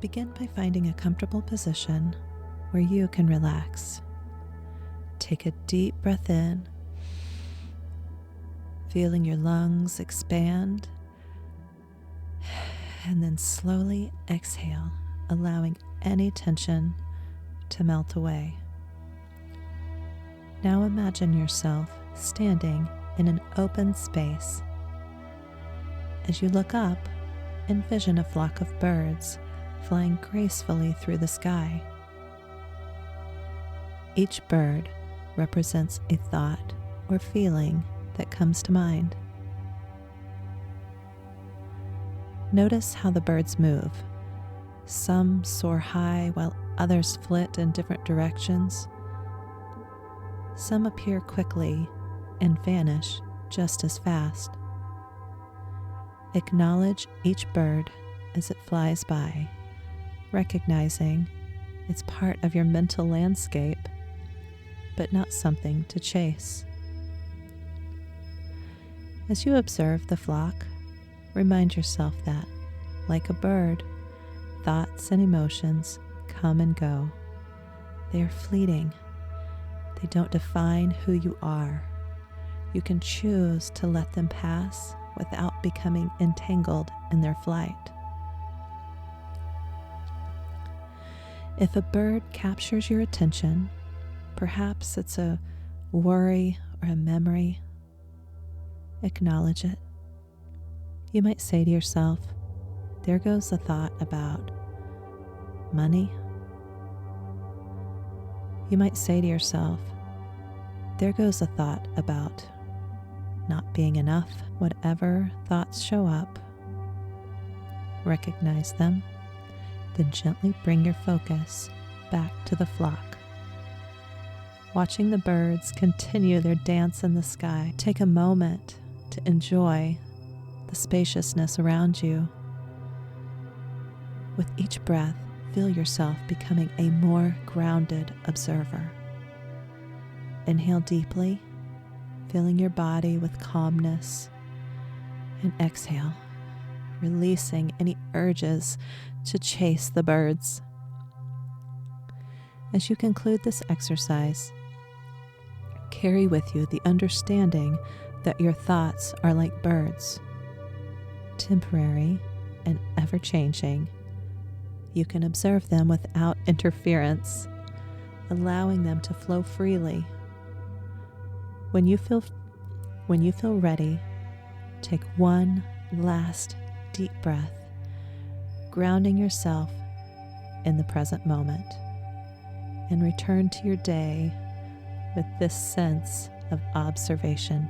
Begin by finding a comfortable position where you can relax. Take a deep breath in, feeling your lungs expand, and then slowly exhale, allowing any tension to melt away. Now imagine yourself standing in an open space. As you look up, envision a flock of birds flying gracefully through the sky. Each bird represents a thought or feeling that comes to mind. Notice how the birds move. Some soar high while others flit in different directions. Some appear quickly and vanish just as fast. Acknowledge each bird as it flies by, recognizing it's part of your mental landscape, but not something to chase. As you observe the flock, remind yourself that, like a bird, thoughts and emotions come and go. They are fleeting. They don't define who you are. You can choose to let them pass without becoming entangled in their flight. If a bird captures your attention, perhaps it's a worry or a memory, acknowledge it. You might say to yourself, there goes a thought about money. You might say to yourself, there goes a thought about not being enough. Whatever thoughts show up, recognize them, then gently bring your focus back to the flock. Watching the birds continue their dance in the sky, take a moment to enjoy the spaciousness around you. With each breath, feel yourself becoming a more grounded observer. Inhale deeply, filling your body with calmness, and exhale, releasing any urges to chase the birds. As you conclude this exercise, carry with you the understanding that your thoughts are like birds, temporary and ever-changing. You can observe them without interference, allowing them to flow freely. When you feel ready, take one last deep breath, grounding yourself in the present moment, and return to your day with this sense of observation.